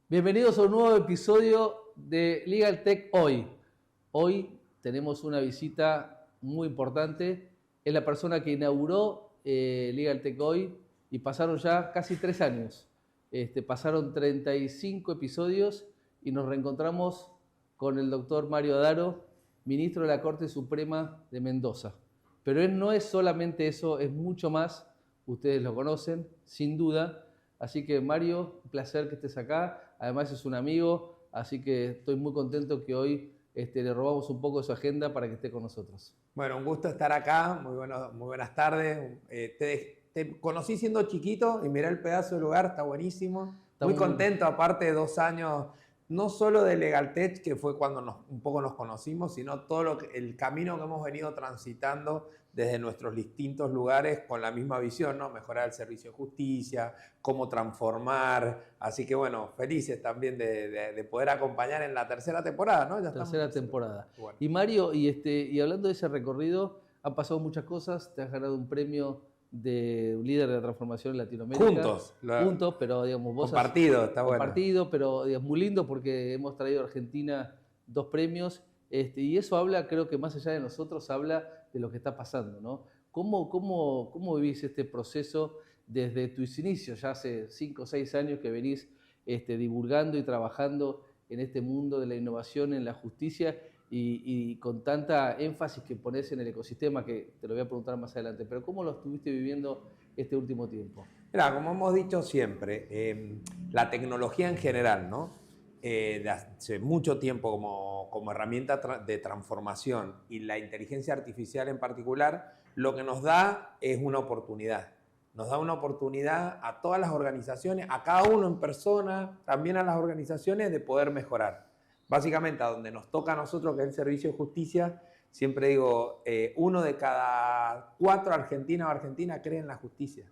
Bienvenidos a un nuevo episodio de Legal Tech Hoy. Hoy tenemos una visita muy importante. Es la persona que inauguró Legal Tech Hoy y pasaron ya casi 3 años. Pasaron 35 episodios y nos reencontramos con el doctor Mario Adaro, ministro de la Corte Suprema de Mendoza. Pero él no es solamente eso, es mucho más. Ustedes lo conocen, sin duda. Así que Mario, un placer que estés acá. Además es un amigo, así que estoy muy contento que hoy le robamos un poco de su agenda para que esté con nosotros. Bueno, un gusto estar acá, muy buenas tardes. Te conocí siendo chiquito y miré el pedazo de lugar, está buenísimo. Muy contento, aparte de 2 años, no solo de LegalTech, que fue cuando un poco nos conocimos, sino todo el camino que hemos venido transitando desde nuestros distintos lugares con la misma visión, ¿no? Mejorar el servicio de justicia, cómo transformar. Así que bueno, felices también de poder acompañar en la tercera temporada, ¿no? Tercera temporada. Bueno. Y Mario, y hablando de ese recorrido, han pasado muchas cosas, te has ganado un premio de un líder de la transformación en Latinoamérica. Juntos, pero digamos vos compartido, está bueno. Compartido, pero digamos, muy lindo porque hemos traído a Argentina 2 premios. Y eso habla, creo que más allá de nosotros, habla de lo que está pasando, ¿no? ¿Cómo vivís este proceso desde tus inicios? Ya hace 5 o 6 años que venís divulgando y trabajando en este mundo de la innovación en la justicia y con tanta énfasis que pones en el ecosistema, que te lo voy a preguntar más adelante, pero ¿cómo lo estuviste viviendo este último tiempo? Mira, como hemos dicho siempre, la tecnología en general, ¿no? De hace mucho tiempo como herramienta de transformación y la inteligencia artificial en particular, lo que nos da es una oportunidad. Nos da una oportunidad a todas las organizaciones, a cada uno en persona, también a las organizaciones, de poder mejorar. Básicamente, a donde nos toca a nosotros, que es el servicio de justicia, siempre digo, 1 de cada 4 argentinos o argentinas cree en la justicia.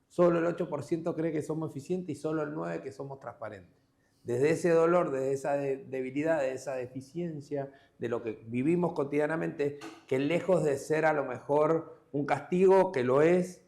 Solo el 8% cree que somos eficientes y solo el 9% que somos transparentes. Desde ese dolor, desde esa debilidad, de esa deficiencia, de lo que vivimos cotidianamente, que lejos de ser a lo mejor un castigo, que lo es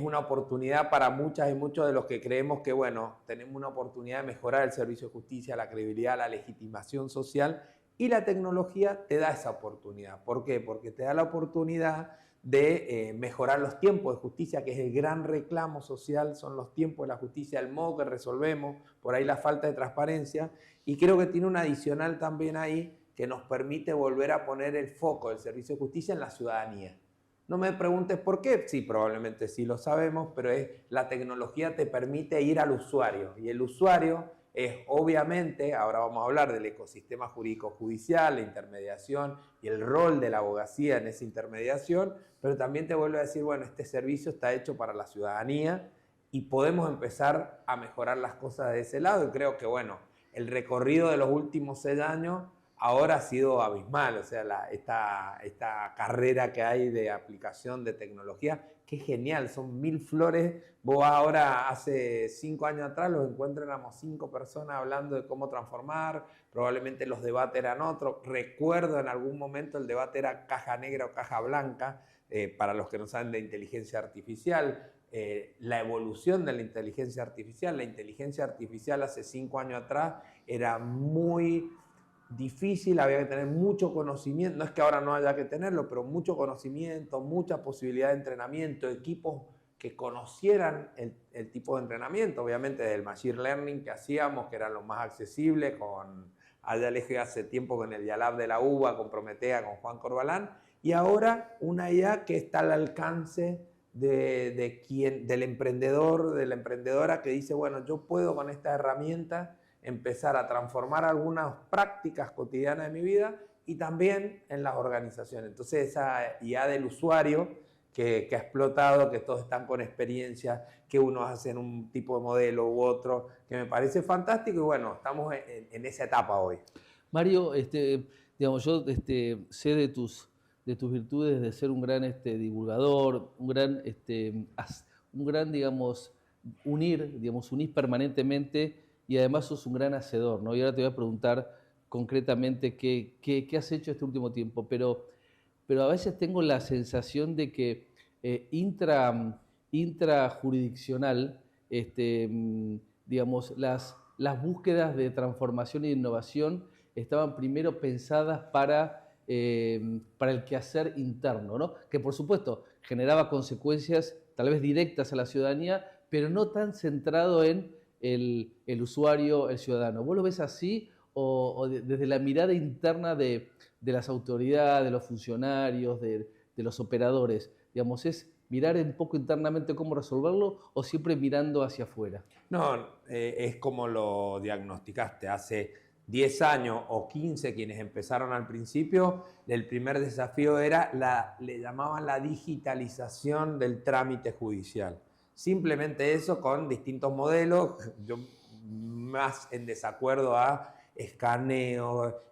una oportunidad para muchas y muchos de los que creemos que, bueno, tenemos una oportunidad de mejorar el servicio de justicia, la credibilidad, la legitimación social, y la tecnología te da esa oportunidad. ¿Por qué? Porque te da la oportunidad de mejorar los tiempos de justicia, que es el gran reclamo social, son los tiempos de la justicia, el modo que resolvemos, por ahí la falta de transparencia, y creo que tiene un adicional también ahí que nos permite volver a poner el foco del servicio de justicia en la ciudadanía. No me preguntes por qué, sí, probablemente sí lo sabemos, pero la tecnología te permite ir al usuario, y el usuario es obviamente, ahora vamos a hablar del ecosistema jurídico judicial, la intermediación y el rol de la abogacía en esa intermediación, pero también te vuelvo a decir, bueno, este servicio está hecho para la ciudadanía y podemos empezar a mejorar las cosas de ese lado, y creo que, bueno, el recorrido de los últimos 6 años ahora ha sido abismal, o sea, esta carrera que hay de aplicación de tecnología, qué genial, son 1000 flores. Vos ahora, hace 5 años atrás, los encuentros éramos 5 personas hablando de cómo transformar, probablemente los debates eran otros. Recuerdo en algún momento el debate era caja negra o caja blanca, para los que no saben de inteligencia artificial. La evolución de la inteligencia artificial hace 5 años atrás era muy difícil, había que tener mucho conocimiento, no es que ahora no haya que tenerlo, pero mucho conocimiento, mucha posibilidad de entrenamiento, equipos que conocieran el tipo de entrenamiento, obviamente del machine learning que hacíamos, que era lo más accesible, allá lejos hace tiempo con el YALAB de la UBA, con Prometea, con Juan Corbalán, y ahora una IA que está al alcance del emprendedor, de la emprendedora, que dice, bueno, yo puedo con esta herramienta empezar a transformar algunas prácticas cotidianas de mi vida y también en las organizaciones. Entonces esa IA del usuario que ha explotado, que todos están con experiencia, que unos hacen un tipo de modelo u otro, que me parece fantástico, y bueno, estamos en esa etapa hoy. Mario, digamos, yo sé de tus virtudes de ser un gran divulgador, un gran, digamos, unís permanentemente, y además sos un gran hacedor, ¿no? Y ahora te voy a preguntar concretamente qué has hecho este último tiempo, pero a veces tengo la sensación de que intrajurisdiccional, digamos, las búsquedas de transformación e innovación estaban primero pensadas para el quehacer interno, ¿no? Que por supuesto generaba consecuencias tal vez directas a la ciudadanía, pero no tan centrado en el usuario, el ciudadano. ¿Vos lo ves así o desde la mirada interna de las autoridades, de los funcionarios, de los operadores? Digamos, ¿es mirar un poco internamente cómo resolverlo o siempre mirando hacia afuera? No, es como lo diagnosticaste. Hace 10 años o 15 quienes empezaron al principio, el primer desafío era, le llamaban la digitalización del trámite judicial. Simplemente eso con distintos modelos, yo más en desacuerdo a escaneo,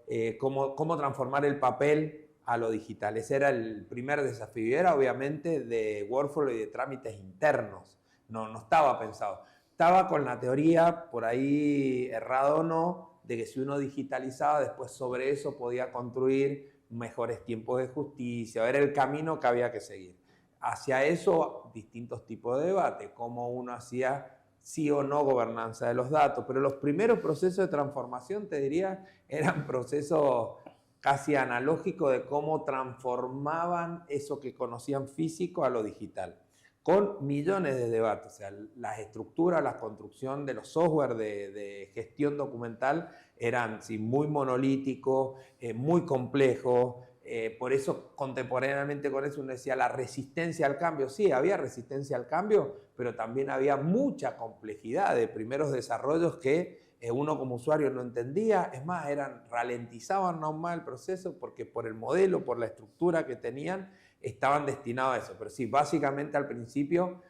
cómo transformar el papel a lo digital. Ese era el primer desafío y era obviamente de workflow y de trámites internos. No estaba pensado. Estaba con la teoría, por ahí errado o no, de que si uno digitalizaba, después sobre eso podía construir mejores tiempos de justicia, era el camino que había que seguir. Hacia eso, distintos tipos de debate, cómo uno hacía sí o no gobernanza de los datos, pero los primeros procesos de transformación, te diría, eran procesos casi analógicos de cómo transformaban eso que conocían físico a lo digital, con millones de debates. O sea, las estructuras, la construcción de los software de gestión documental eran sí, muy monolíticos, muy complejos. Por eso contemporáneamente con eso uno decía la resistencia al cambio. Sí, había resistencia al cambio, pero también había mucha complejidad de primeros desarrollos que uno como usuario no entendía. Es más, ralentizaban aún más el proceso porque por el modelo, por la estructura que tenían, estaban destinados a eso. Pero sí, básicamente al principio,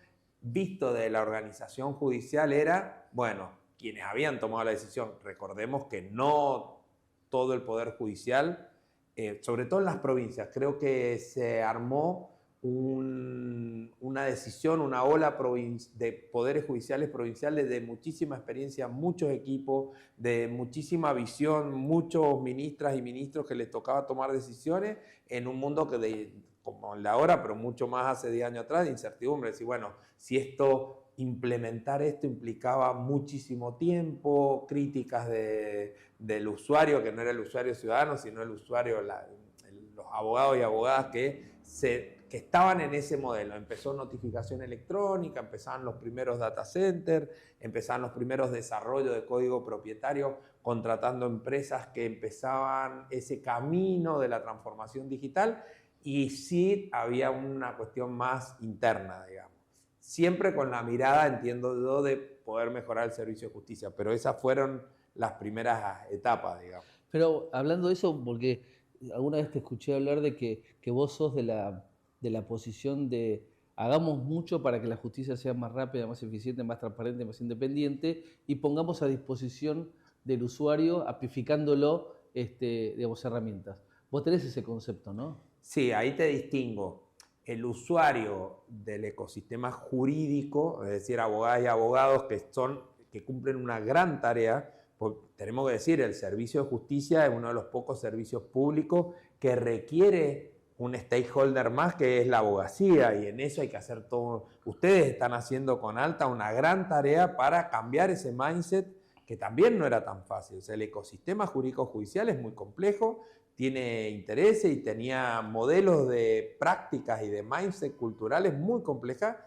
visto de la organización judicial era, bueno, quienes habían tomado la decisión, recordemos que no todo el Poder Judicial, sobre todo en las provincias, creo que se armó una decisión, una ola de poderes judiciales provinciales de muchísima experiencia, muchos equipos, de muchísima visión, muchos ministras y ministros que les tocaba tomar decisiones en un mundo como el de ahora, pero mucho más hace 10 años atrás, de incertidumbre. Decir, bueno, si implementar esto implicaba muchísimo tiempo, críticas del usuario, que no era el usuario ciudadano, sino el usuario, los abogados y abogadas que estaban en ese modelo. Empezó notificación electrónica, empezaban los primeros data centers, empezaban los primeros desarrollos de código propietario, contratando empresas que empezaban ese camino de la transformación digital, y sí había una cuestión más interna, digamos. Siempre con la mirada, entiendo yo, de poder mejorar el servicio de justicia, pero esas fueron las primeras etapas, digamos. Pero hablando de eso, porque alguna vez te escuché hablar de que vos sos de la posición de hagamos mucho para que la justicia sea más rápida, más eficiente, más transparente, más independiente y pongamos a disposición del usuario, amplificándolo, digamos, herramientas. Vos tenés ese concepto, ¿no? Sí, ahí te distingo. El usuario del ecosistema jurídico, es decir, abogadas y abogados que cumplen una gran tarea. Pues tenemos que decir, el servicio de justicia es uno de los pocos servicios públicos que requiere un stakeholder más, que es la abogacía, y en eso hay que hacer todo. Ustedes están haciendo con Alta una gran tarea para cambiar ese mindset, que también no era tan fácil. O sea, el ecosistema jurídico-judicial es muy complejo, tiene intereses y tenía modelos de prácticas y de mindset culturales muy complejas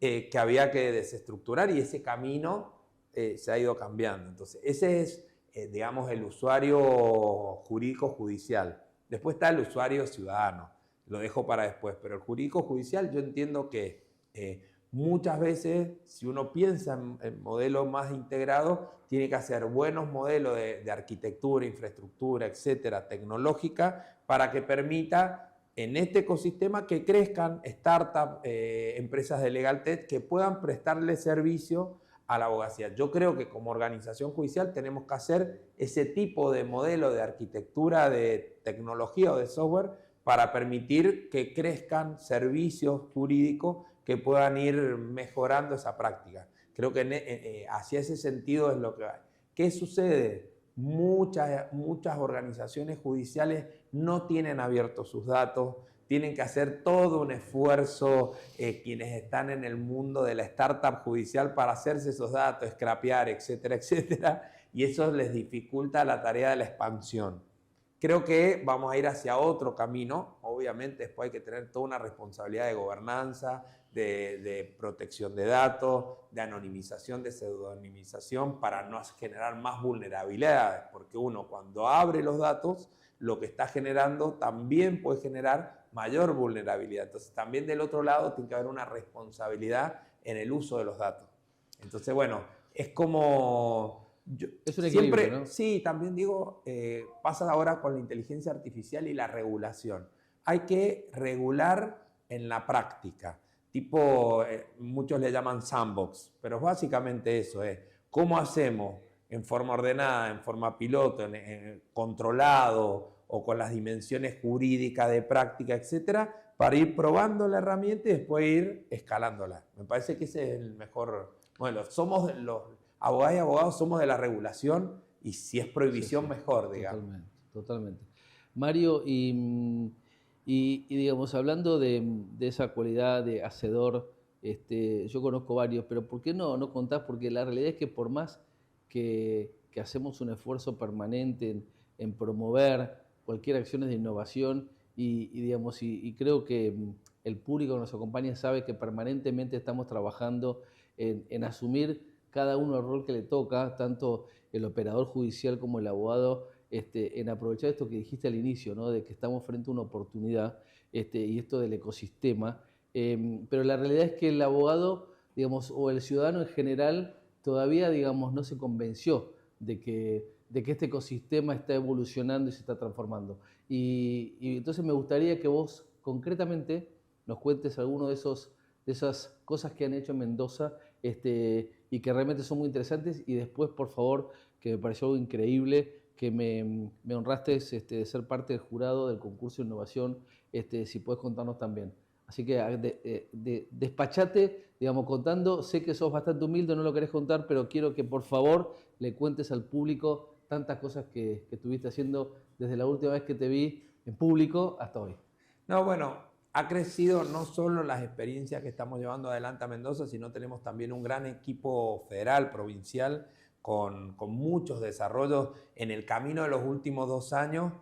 que había que desestructurar, y ese camino se ha ido cambiando. Entonces, ese es, digamos, el usuario jurídico-judicial. Después está el usuario ciudadano, lo dejo para después, pero el jurídico-judicial yo entiendo que muchas veces, si uno piensa en modelos más integrados, tiene que hacer buenos modelos de arquitectura, infraestructura, etcétera, tecnológica, para que permita en este ecosistema que crezcan startups, empresas de legal tech que puedan prestarle servicio a la abogacía. Yo creo que como organización judicial tenemos que hacer ese tipo de modelo de arquitectura, de tecnología o de software para permitir que crezcan servicios jurídicos que puedan ir mejorando esa práctica. Creo que hacia ese sentido es lo que hay. ¿Qué sucede? Muchas organizaciones judiciales no tienen abiertos sus datos, tienen que hacer todo un esfuerzo quienes están en el mundo de la startup judicial para hacerse esos datos, scrapear, etcétera, etcétera, y eso les dificulta la tarea de la expansión. Creo que vamos a ir hacia otro camino, obviamente después hay que tener toda una responsabilidad de gobernanza, de protección de datos, de anonimización, de pseudonimización, para no generar más vulnerabilidades, porque uno cuando abre los datos, lo que está generando también puede generar mayor vulnerabilidad. Entonces también del otro lado tiene que haber una responsabilidad en el uso de los datos. Entonces, bueno, es como... es un equilibrio, siempre, ¿no? sí, también digo, pasa ahora con la inteligencia artificial y la regulación. Hay que regular en la práctica. Tipo, muchos le llaman sandbox, pero básicamente eso es, ¿cómo hacemos en forma ordenada, en forma piloto, controlado o con las dimensiones jurídicas de práctica, etcétera, para ir probando la herramienta y después ir escalándola? Me parece que ese es el mejor... Bueno, somos los abogados y abogados, somos de la regulación y si es prohibición, sí, mejor, digamos. Totalmente, totalmente. Mario, y digamos, hablando de esa cualidad de hacedor, yo conozco varios, pero ¿por qué no contás? Porque la realidad es que por más que hacemos un esfuerzo permanente en promover cualquier acción de innovación digamos, y creo que el público que nos acompaña sabe que permanentemente estamos trabajando en asumir cada uno el rol que le toca, tanto el operador judicial como el abogado, en aprovechar esto que dijiste al inicio, ¿no? De que estamos frente a una oportunidad y esto del ecosistema. Pero la realidad es que el abogado, digamos, o el ciudadano en general, todavía, digamos, no se convenció de que este ecosistema está evolucionando y se está transformando. Y entonces me gustaría que vos concretamente nos cuentes alguno de esas cosas que han hecho en Mendoza y que realmente son muy interesantes. Y después, por favor, que me pareció algo increíble, que me honraste de ser parte del jurado del concurso de innovación, si puedes contarnos también. Así que despachate, digamos, contando. Sé que sos bastante humilde, no lo querés contar, pero quiero que por favor le cuentes al público tantas cosas que estuviste haciendo desde la última vez que te vi en público hasta hoy. No, bueno, ha crecido no solo las experiencias que estamos llevando adelante a Mendoza, sino tenemos también un gran equipo federal, provincial, con muchos desarrollos. En el camino de los últimos 2 años,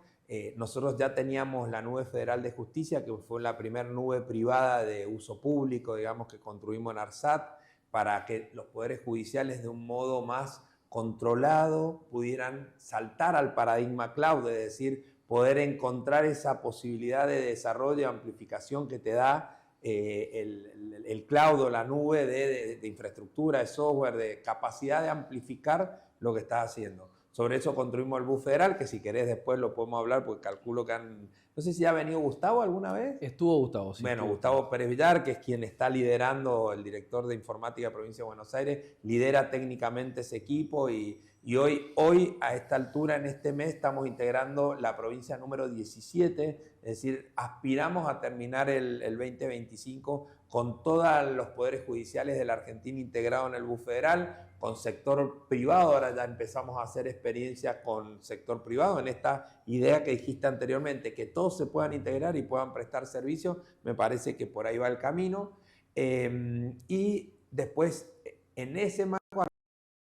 nosotros ya teníamos la nube federal de justicia, que fue la primera nube privada de uso público, digamos, que construimos en ARSAT, para que los poderes judiciales de un modo más controlado pudieran saltar al paradigma cloud, es decir, poder encontrar esa posibilidad de desarrollo y amplificación que te da el cloud o la nube de infraestructura, de software, de capacidad de amplificar lo que estás haciendo. Sobre eso construimos el BUS federal, que si querés después lo podemos hablar, porque calculo que no sé si ha venido Gustavo alguna vez. Estuvo Gustavo, sí. Bueno, Gustavo Pérez Villar, que es quien está liderando, el director de informática de Provincia de Buenos Aires, lidera técnicamente ese equipo y hoy a esta altura, en este mes, estamos integrando la provincia número 17, es decir, aspiramos a terminar el 2025 con todos los poderes judiciales de la Argentina integrados en el BUS federal, con sector privado. Ahora ya empezamos a hacer experiencias con sector privado en esta idea que dijiste anteriormente, que todos se puedan integrar y puedan prestar servicios. Me parece que por ahí va el camino. Y después, en ese marco,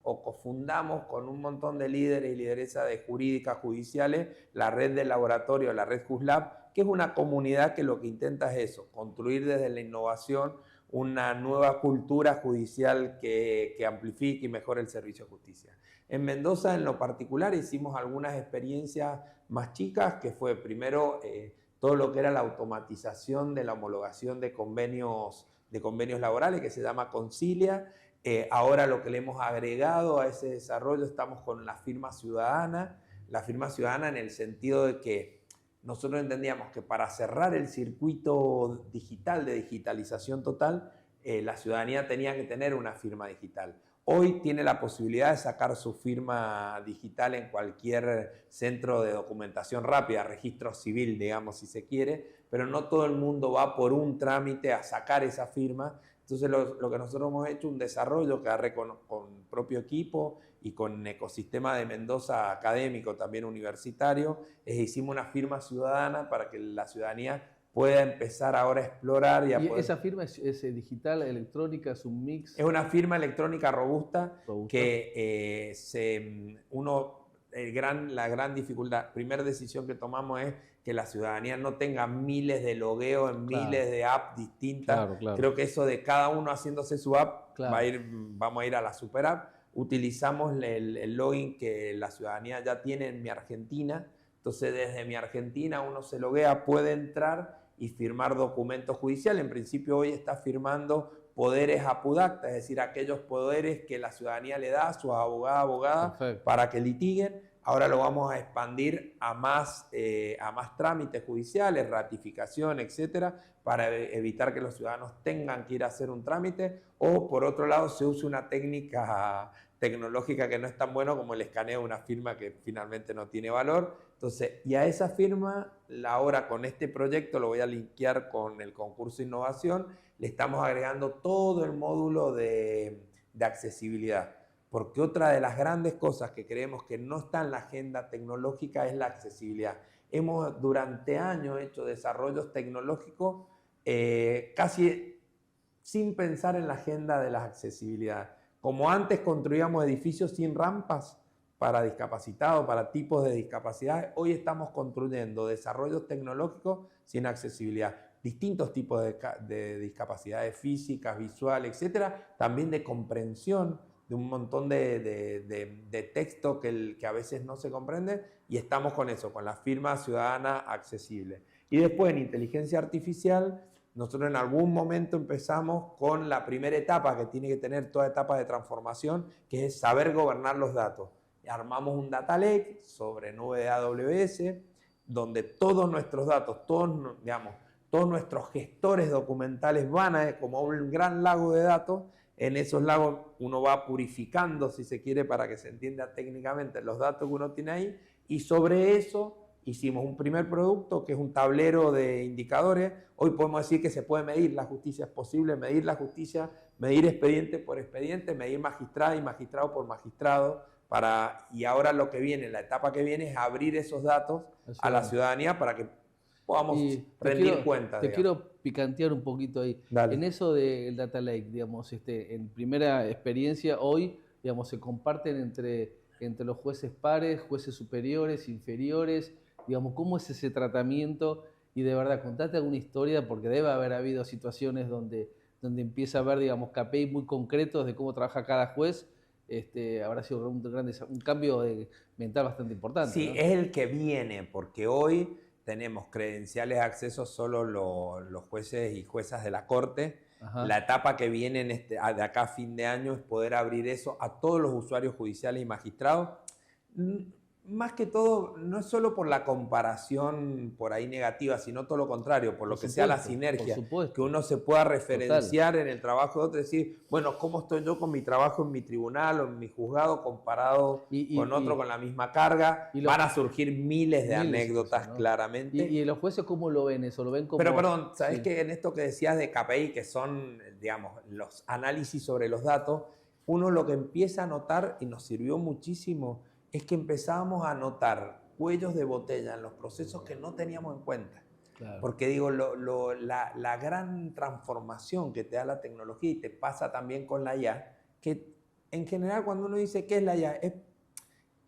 o cofundamos con un montón de líderes y lideresas de jurídicas judiciales la red de laboratorio, la red JustLab, que es una comunidad que lo que intenta es eso, construir desde la innovación una nueva cultura judicial que amplifique y mejore el servicio de justicia. En Mendoza, en lo particular, hicimos algunas experiencias más chicas, que fue primero todo lo que era la automatización de la homologación de convenios laborales, que se llama Concilia. Ahora lo que le hemos agregado a ese desarrollo, estamos con la firma ciudadana en el sentido de que nosotros entendíamos que para cerrar el circuito digital de digitalización total, la ciudadanía tenía que tener una firma digital. Hoy tiene la posibilidad de sacar su firma digital en cualquier centro de documentación rápida, registro civil, digamos, si se quiere, pero no todo el mundo va por un trámite a sacar esa firma. Entonces lo que nosotros hemos hecho, un desarrollo que con propio equipo y con ecosistema de Mendoza académico, también universitario, hicimos una firma ciudadana para que la ciudadanía pueda empezar ahora a explorar. ¿Y esa firma es digital, electrónica, es un mix? Es una firma electrónica robusta. Que la gran dificultad, primera decisión que tomamos es que la ciudadanía no tenga miles de logueos en miles de apps distintas. Creo que eso de cada uno haciéndose su app, vamos a ir a la super app. Utilizamos el login que la ciudadanía ya tiene en Mi Argentina. Entonces, desde Mi Argentina uno se loguea, puede entrar y firmar documentos judiciales. En principio, hoy está firmando poderes apudacta, es decir, aquellos poderes que la ciudadanía le da a sus abogadas para que litiguen. Ahora lo vamos a expandir a más trámites judiciales, ratificación, etcétera, para evitar que los ciudadanos tengan que ir a hacer un trámite, o por otro lado se use una técnica tecnológica que no es tan buena como el escaneo de una firma que finalmente no tiene valor. Entonces, y a esa firma, ahora con este proyecto lo voy a linkear con el concurso de innovación, le estamos agregando todo el módulo de accesibilidad. Porque otra de las grandes cosas que creemos que no está en la agenda tecnológica es la accesibilidad. Hemos durante años hecho desarrollos tecnológicos casi sin pensar en la agenda de la accesibilidad. Como antes construíamos edificios sin rampas para discapacitados, para tipos de discapacidades, hoy estamos construyendo desarrollos tecnológicos sin accesibilidad. Distintos tipos de discapacidades físicas, visuales, etcétera, también de comprensión, de un montón de texto que a veces no se comprende, y estamos con eso, con la firma ciudadana accesible. Y después en inteligencia artificial, nosotros en algún momento empezamos con la primera etapa que tiene que tener toda etapa de transformación, que es saber gobernar los datos. Y armamos un data lake sobre nube de AWS, donde todos nuestros datos, todos nuestros gestores documentales van a como un gran lago de datos. En esos lagos uno va purificando, si se quiere, para que se entienda técnicamente los datos que uno tiene ahí, y sobre eso hicimos un primer producto que es un tablero de indicadores. Hoy podemos decir que se puede medir la justicia, es posible medir la justicia, medir expediente por expediente, medir magistrado y magistrado por magistrado, y ahora lo que viene, la etapa que viene es abrir esos datos a la ciudadanía para que podamos rendir cuentas. Te quiero picantear un poquito ahí. Dale. En eso del Data Lake, digamos, en primera experiencia, hoy, digamos, se comparten entre los jueces pares, jueces superiores, inferiores, digamos, ¿cómo es ese tratamiento? Y de verdad, contate alguna historia, porque debe haber habido situaciones donde empieza a haber, digamos, KPI muy concretos de cómo trabaja cada juez. Habrá sido un cambio mental bastante importante. Sí, ¿no? es el que viene, porque hoy tenemos credenciales de acceso solo los jueces y juezas de la Corte. Ajá. La etapa que viene de acá a fin de año es poder abrir eso a todos los usuarios judiciales y magistrados. Más que todo, no es solo por la comparación por ahí negativa, sino todo lo contrario, por lo que sea la sinergia, que uno se pueda referenciar en el trabajo de otro, decir, bueno, ¿cómo estoy yo con mi trabajo en mi tribunal o en mi juzgado comparado con otro con la misma carga? Van a surgir miles de anécdotas, ¿no? Claramente. ¿Y los jueces cómo lo ven eso? ¿Lo ven como...? Pero perdón, ¿sabes que en esto que decías de KPI, que son, digamos, los análisis sobre los datos, uno lo que empieza a notar, y nos sirvió muchísimo, es que empezábamos a notar cuellos de botella en los procesos que no teníamos en cuenta. Claro. Porque digo, la gran transformación que te da la tecnología, y te pasa también con la IA, que en general cuando uno dice ¿qué es la IA?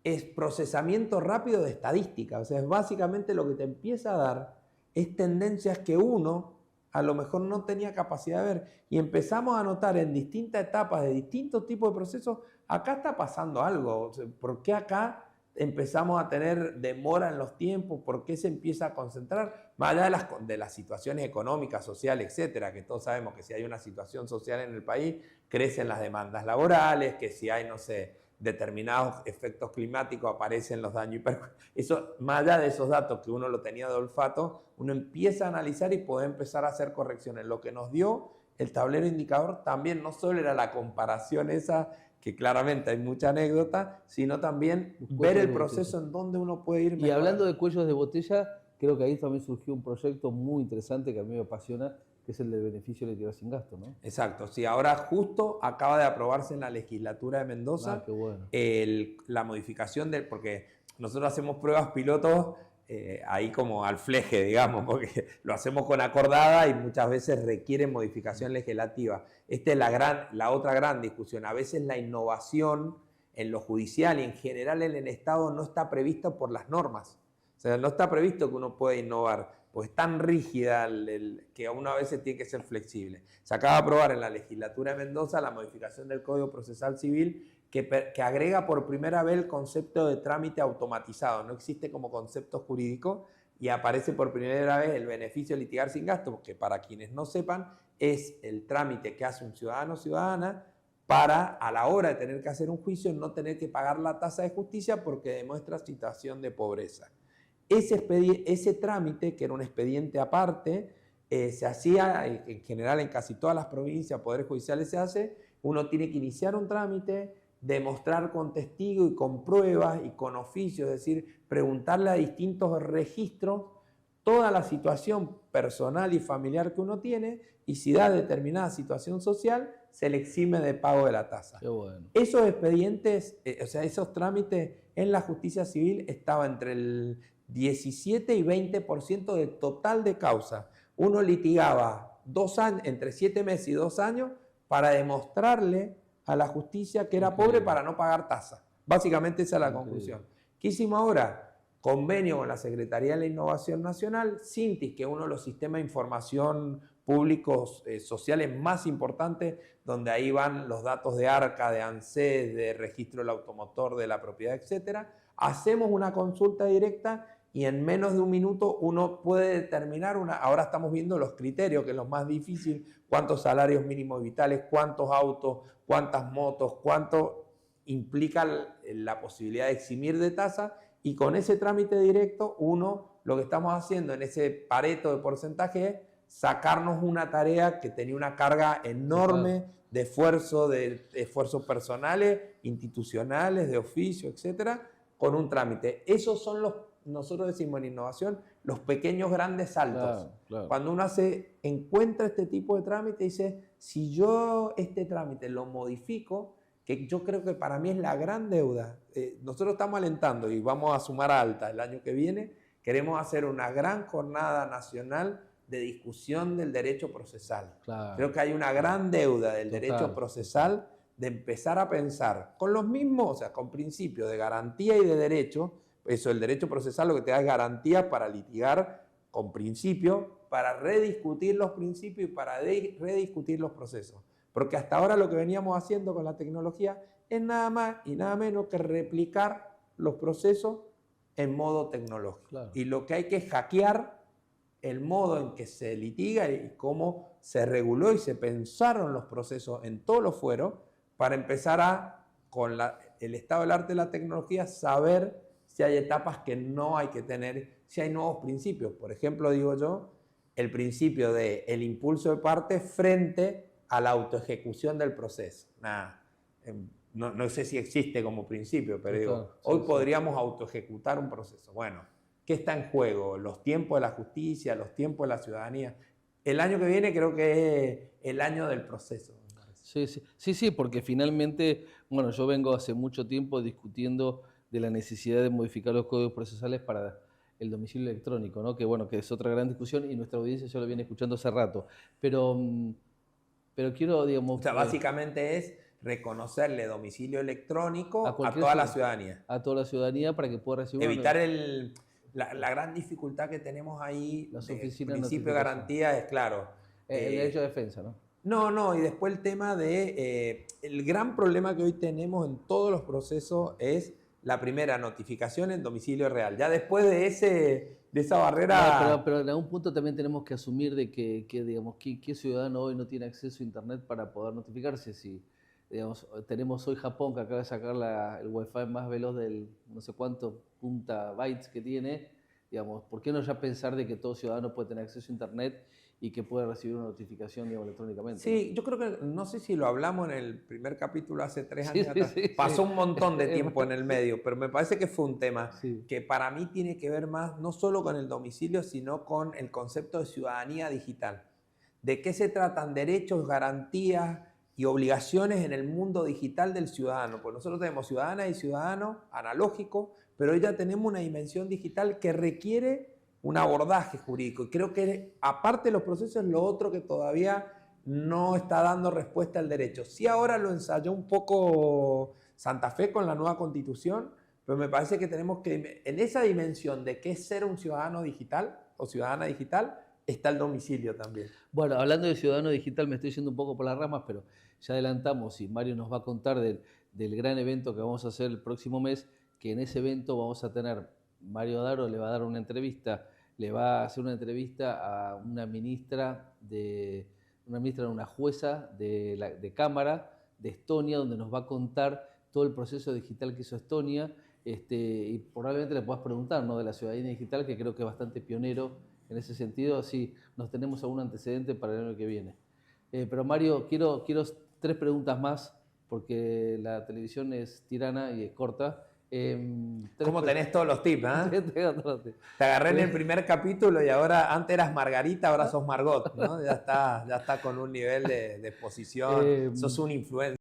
Es procesamiento rápido de estadística. O sea, es básicamente lo que te empieza a dar es tendencias que uno a lo mejor no tenía capacidad de ver. Y empezamos a notar en distintas etapas de distintos tipos de procesos, acá está pasando algo. O sea, ¿por qué acá empezamos a tener demora en los tiempos? ¿Por qué se empieza a concentrar? Más allá de las situaciones económicas, sociales, etcétera, que todos sabemos que si hay una situación social en el país, crecen las demandas laborales, que si hay, no sé, determinados efectos climáticos aparecen los daños y perjuicios. Eso, más allá de esos datos que uno lo tenía de olfato, uno empieza a analizar y puede empezar a hacer correcciones. Lo que nos dio el tablero indicador también no solo era la comparación esa, que claramente hay mucha anécdota, sino también ver el proceso en donde uno puede ir mejorando. Y hablando de cuellos de botella, creo que ahí también surgió un proyecto muy interesante que a mí me apasiona, que es el del beneficio de liquidar sin gasto, ¿no? Exacto, sí, ahora justo acaba de aprobarse en la legislatura de Mendoza qué bueno. la modificación porque nosotros hacemos pruebas pilotos ahí como al fleje, digamos, porque lo hacemos con acordada y muchas veces requiere modificación legislativa. Esta es la otra gran discusión. A veces la innovación en lo judicial y en general en el Estado no está prevista por las normas. O sea, no está previsto que uno pueda innovar, pues es tan rígida que uno a veces tiene que ser flexible. Se acaba de aprobar en la legislatura de Mendoza la modificación del Código Procesal Civil que agrega por primera vez el concepto de trámite automatizado. No existe como concepto jurídico y aparece por primera vez el beneficio de litigar sin gasto, porque para quienes no sepan, es el trámite que hace un ciudadano o ciudadana para, a la hora de tener que hacer un juicio, no tener que pagar la tasa de justicia porque demuestra situación de pobreza. Ese trámite, que era un expediente aparte, se hacía, en general en casi todas las provincias, poderes judiciales se hace, uno tiene que iniciar un trámite, demostrar con testigo y con pruebas y con oficio, es decir, preguntarle a distintos registros toda la situación personal y familiar que uno tiene y si da determinada situación social, se le exime de pago de la tasa. Qué bueno. Esos expedientes, o sea, esos trámites en la justicia civil estaban entre el 17 y 20% del total de causa. Uno litigaba 2 años, entre 7 meses y 2 años para demostrarle a la justicia que era pobre para no pagar tasa. Básicamente esa es la conclusión. ¿Qué hicimos ahora? Convenio con la Secretaría de la Innovación Nacional, Cintis, que es uno de los sistemas de información públicos sociales más importantes, donde ahí van los datos de ARCA, de ANSES, de registro del automotor, de la propiedad, etc. Hacemos una consulta directa y en menos de un minuto uno puede determinar ahora estamos viendo los criterios, que es lo más difícil, cuántos salarios mínimos vitales, cuántos autos, cuántas motos, cuánto implica la posibilidad de eximir de tasa, y con ese trámite directo lo que estamos haciendo en ese pareto de porcentaje es sacarnos una tarea que tenía una carga enorme de esfuerzos personales, institucionales, de oficio, etcétera, con un trámite. Esos son nosotros decimos en innovación, los pequeños grandes saltos. Claro. Cuando uno encuentra este tipo de trámite, dice, si yo este trámite lo modifico, que yo creo que para mí es la gran deuda. Nosotros estamos alentando y vamos a sumar a Alta el año que viene, queremos hacer una gran jornada nacional de discusión del derecho procesal. Claro. Creo que hay una gran deuda del derecho procesal de empezar a pensar con los mismos, o sea, con principios de garantía y de derecho. Eso, el derecho procesal lo que te da es garantía para litigar con principios, para rediscutir los principios y para rediscutir los procesos. Porque hasta ahora lo que veníamos haciendo con la tecnología es nada más y nada menos que replicar los procesos en modo tecnológico. Claro. Y lo que hay que es hackear el modo en que se litiga y cómo se reguló y se pensaron los procesos en todos los fueros para empezar con el estado del arte de la tecnología, saber si hay etapas que no hay que tener, si hay nuevos principios. Por ejemplo, digo yo, el principio del impulso de parte frente a la autoejecución del proceso. No sé si existe como principio, pero digo, hoy podríamos autoejecutar un proceso. Bueno, ¿qué está en juego? Los tiempos de la justicia, los tiempos de la ciudadanía. El año que viene creo que es el año del proceso. Sí, porque finalmente, bueno, yo vengo hace mucho tiempo discutiendo de la necesidad de modificar los códigos procesales para el domicilio electrónico, ¿no? Que bueno, que es otra gran discusión y nuestra audiencia ya lo viene escuchando hace rato. Pero quiero, digamos... O sea, básicamente es reconocerle domicilio electrónico a toda la ciudadanía. A toda la ciudadanía para que pueda recibir... Evitar la gran dificultad que tenemos ahí, el principio de garantía es claro. El derecho de defensa, ¿no? No, y después el tema de... el gran problema que hoy tenemos en todos los procesos es la primera notificación en domicilio real. Ya después de esa barrera... Pero en algún punto también tenemos que asumir de que digamos, ¿qué ciudadano hoy no tiene acceso a Internet para poder notificarse? Si, digamos, tenemos hoy Japón, que acaba de sacar el Wi-Fi más veloz del no sé cuánto punta bytes que tiene, digamos, ¿por qué no ya pensar de que todo ciudadano puede tener acceso a Internet y que puede recibir una notificación, digamos, electrónicamente? Sí, ¿no? Yo creo que, no sé si lo hablamos en el primer capítulo hace 3 años atrás, pasó un montón de tiempo en el medio, pero me parece que fue un tema que para mí tiene que ver más, no solo con el domicilio, sino con el concepto de ciudadanía digital. ¿De qué se tratan derechos, garantías y obligaciones en el mundo digital del ciudadano. Pues nosotros tenemos ciudadanas y ciudadanos analógicos, pero hoy ya tenemos una dimensión digital que requiere un abordaje jurídico. Y creo que, aparte de los procesos, es lo otro que todavía no está dando respuesta al derecho. Sí, ahora lo ensayó un poco Santa Fe con la nueva Constitución, pero me parece que tenemos que, en esa dimensión de qué es ser un ciudadano digital o ciudadana digital, está el domicilio también. Bueno, hablando de ciudadano digital, me estoy yendo un poco por las ramas, pero ya adelantamos y Mario nos va a contar del gran evento que vamos a hacer el próximo mes, que en ese evento vamos a tener, Mario Daro le va a dar una entrevista, le va a hacer una entrevista a una ministra, una jueza de Cámara de Estonia, donde nos va a contar todo el proceso digital que hizo Estonia, y probablemente le puedas preguntar, ¿no?, de la ciudadanía digital, que creo que es bastante pionero en ese sentido, si nos tenemos algún antecedente para el año que viene. Pero Mario, quiero 3 preguntas más, porque la televisión es tirana y es corta. ¿Cómo tenés todos los tips? Te agarré en el primer capítulo y ahora, antes eras Margarita, ahora sos Margot, ¿no? Ya está con un nivel de exposición, sos un influencer.